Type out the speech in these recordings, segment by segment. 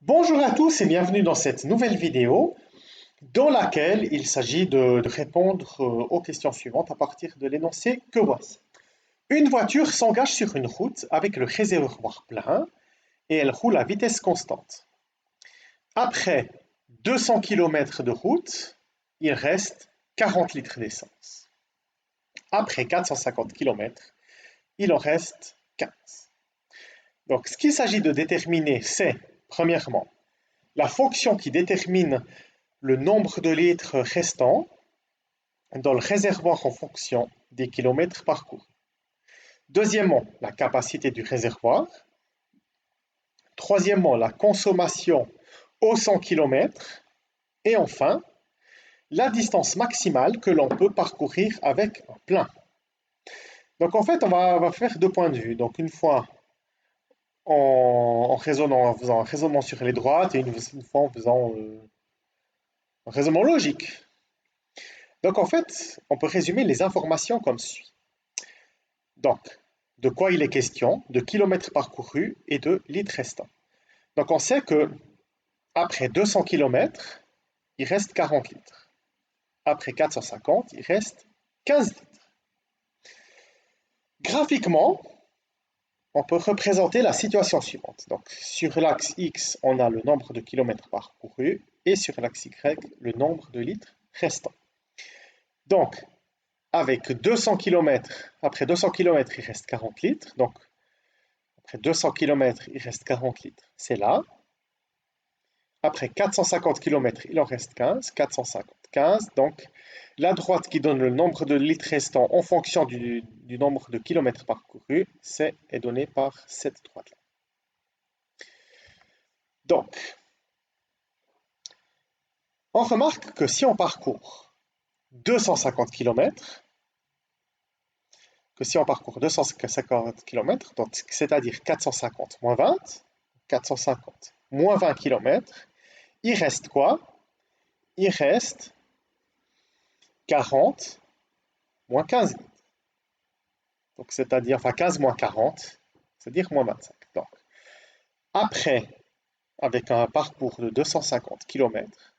Bonjour à tous et bienvenue dans cette nouvelle vidéo dans laquelle il s'agit de répondre aux questions suivantes à partir de l'énoncé que voici. Une voiture s'engage sur une route avec le réservoir plein et elle roule à vitesse constante. Après 200 km de route, il reste 40 litres d'essence. Après 450 km, il en reste 15. Donc ce qu'il s'agit de déterminer, c'est, premièrement, la fonction qui détermine le nombre de litres restants dans le réservoir en fonction des kilomètres parcourus. Deuxièmement, la capacité du réservoir. Troisièmement, la consommation au 100 km. Et enfin, la distance maximale que l'on peut parcourir avec un plein. Donc en fait, on va faire deux points de vue. Donc une fois en faisant un raisonnement sur les droites et une fois en faisant un raisonnement logique. Donc en fait, on peut résumer les informations comme suit. Donc, de quoi il est question, de kilomètres parcourus et de litres restants. Donc on sait que après 200 kilomètres, il reste 40 litres. Après 450, il reste 15 litres. Graphiquement, on peut représenter la situation suivante. Donc sur l'axe X, on a le nombre de kilomètres parcourus et sur l'axe Y, le nombre de litres restants. Donc, avec 200 km, après 200 km, il reste 40 litres. Donc, après 200 km, il reste 40 litres. C'est là. Après 450 km, il en reste 15. 450, 15. Donc, la droite qui donne le nombre de litres restants en fonction du nombre de kilomètres parcourus, est donnée par cette droite-là. Donc, on remarque que si on parcourt 250 km, que si on parcourt 250 km, c'est-à-dire 450 moins 20, 450 moins 20 km, il reste quoi? Il reste 40 moins 15 litres. Donc, c'est-à-dire, enfin 15 moins 40, c'est-à-dire moins 25. Donc, après, avec un parcours de 250 km,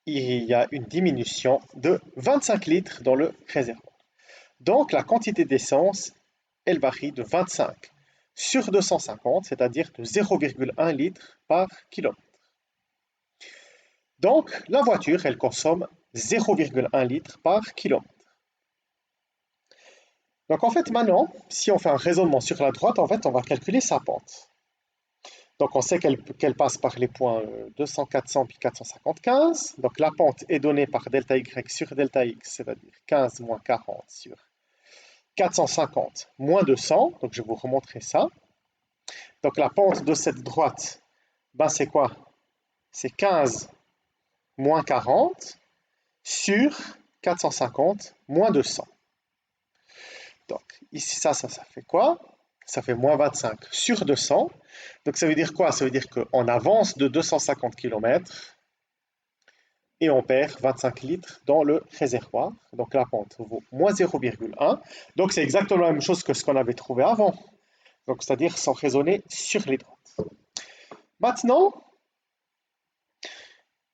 il y a une diminution de 25 litres dans le réservoir. Donc, la quantité d'essence, elle varie de 25 sur 250, c'est-à-dire de 0,1 litre par kilomètre. Donc, la voiture, elle consomme 0,1 litre par kilomètre. Donc, en fait, maintenant, si on fait un raisonnement sur la droite, en fait, on va calculer sa pente. Donc, on sait qu'elle passe par les points 200, 400 puis 450, Donc, la pente est donnée par delta y sur delta x, c'est-à-dire 15 moins 40 sur 450 moins 200. Donc, je vais vous remontrer ça. Donc, la pente de cette droite, ben, c'est quoi? C'est 15 moins 40 sur 450 moins 200. Donc, ici, ça fait quoi? Ça fait moins 25 sur 200. Donc, ça veut dire quoi? Ça veut dire qu'on avance de 250 km et on perd 25 litres dans le réservoir. Donc, la pente vaut moins 0,1. Donc, c'est exactement la même chose que ce qu'on avait trouvé avant. Donc, c'est-à-dire sans raisonner sur les droites. Maintenant,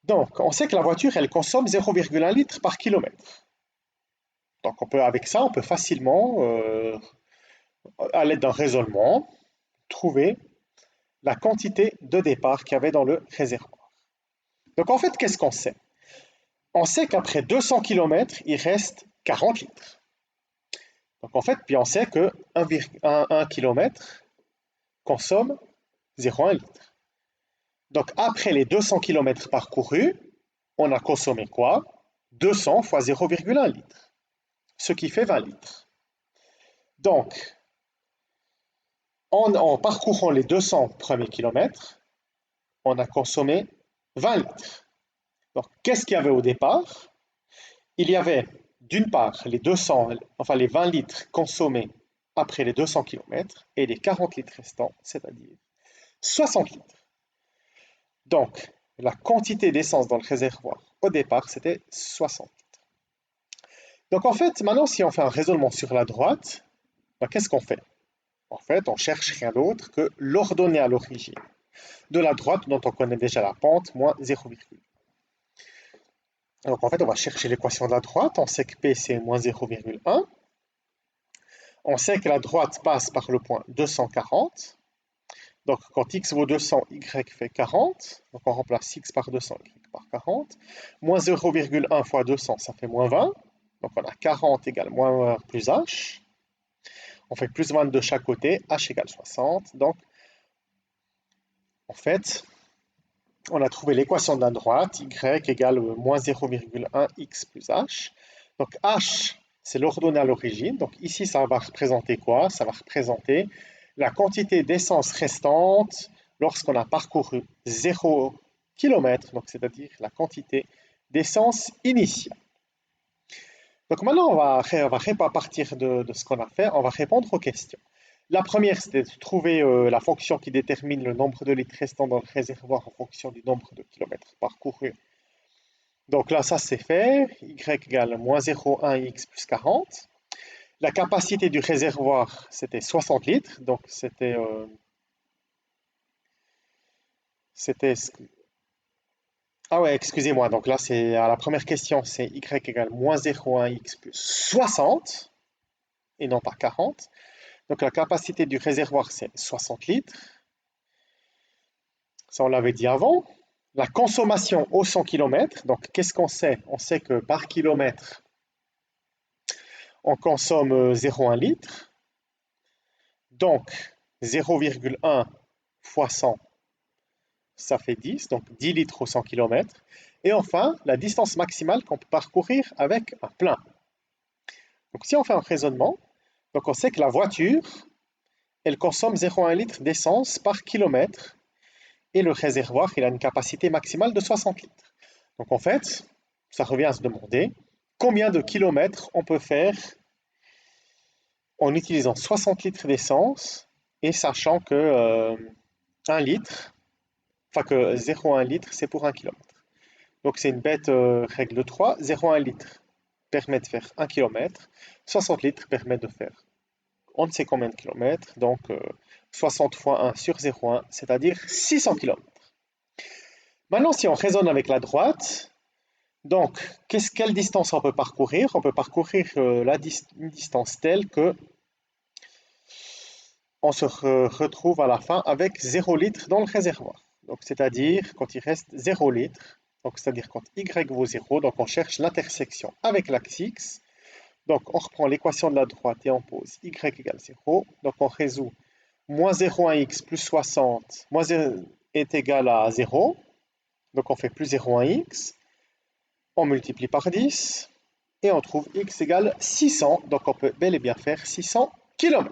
donc, on sait que la voiture, elle consomme 0,1 litre par kilomètre. Donc, avec ça, on peut facilement, à l'aide d'un raisonnement, trouver la quantité de départ qu'il y avait dans le réservoir. Donc, en fait, qu'est-ce qu'on sait? On sait qu'après 200 km, il reste 40 litres. Donc, en fait, puis on sait que 1 km consomme 0,1 litre. Donc, après les 200 km parcourus, on a consommé quoi? 200 fois 0,1 litre, ce qui fait 20 litres. Donc, en parcourant les 200 premiers kilomètres, on a consommé 20 litres. Donc, qu'est-ce qu'il y avait au départ? Il y avait, d'une part, les 20 litres consommés après les 200 km et les 40 litres restants, c'est-à-dire 60 litres. Donc, la quantité d'essence dans le réservoir au départ, c'était 60 litres. Donc, en fait, maintenant, si on fait un raisonnement sur la droite, ben, qu'est-ce qu'on fait? En fait, on cherche rien d'autre que l'ordonnée à l'origine. de la droite dont on connaît déjà la pente, moins 0,1. Donc en fait, on va chercher l'équation de la droite. On sait que P c'est moins 0,1. On sait que la droite passe par le point 240. Donc quand x vaut 200, y fait 40. Donc on remplace x par 200, y par 40. Moins 0,1 fois 200, ça fait moins 20. Donc on a 40 égale moins 1 plus h. On fait plus 20 de chaque côté, h égale 60. Donc en fait, on a trouvé l'équation de la droite, y égale moins 0,1 x plus h. Donc h, c'est l'ordonnée à l'origine. Donc ici, ça va représenter quoi? Ça va représenter la quantité d'essence restante lorsqu'on a parcouru 0 km, donc c'est-à-dire la quantité d'essence initiale. Donc maintenant, on va à partir de ce qu'on a fait, on va répondre aux questions. La première, c'était de trouver la fonction qui détermine le nombre de litres restants dans le réservoir en fonction du nombre de kilomètres parcourus. Donc là, ça c'est fait. Y égale moins 0,1x plus 40. La capacité du réservoir, c'était 60 litres. Donc c'était... Ah ouais, excusez-moi. Donc là, c'est à la première question, c'est y égale moins 0,1x plus 60 et non pas 40. Donc la capacité du réservoir, c'est 60 litres. Ça, on l'avait dit avant. La consommation au 100 km, donc qu'est-ce qu'on sait? On sait que par kilomètre, on consomme 0,1 litre. Donc 0,1 fois 100, ça fait 10, donc 10 litres au 100 km. Et enfin, la distance maximale qu'on peut parcourir avec un plein. Donc si on fait un raisonnement, donc on sait que la voiture, elle consomme 0,1 litre d'essence par kilomètre et le réservoir, il a une capacité maximale de 60 litres. Donc en fait, ça revient à se demander combien de kilomètres on peut faire en utilisant 60 litres d'essence et sachant que 1 litre, enfin que 0,1 litre, c'est pour 1 kilomètre. Donc c'est une bête règle 3, 0,1 litre permet de faire 1 kilomètre, 60 litres permet de faire on ne sait combien de kilomètres, donc 60 fois 1 sur 0,1, c'est-à-dire 600 kilomètres. Maintenant, si on raisonne avec la droite, donc quelle distance on peut parcourir? On peut parcourir une distance telle que on se retrouve à la fin avec 0 litre dans le réservoir. Donc c'est-à-dire quand il reste 0 litre, donc c'est-à-dire quand y vaut 0, donc on cherche l'intersection avec l'axe x. Donc on reprend l'équation de la droite et on pose y égale 0. Donc on résout moins 0,1x plus 60 moins 0 est égal à 0. Donc on fait plus 0,1x. On multiplie par 10 et on trouve x égale 600. Donc on peut bel et bien faire 600 km.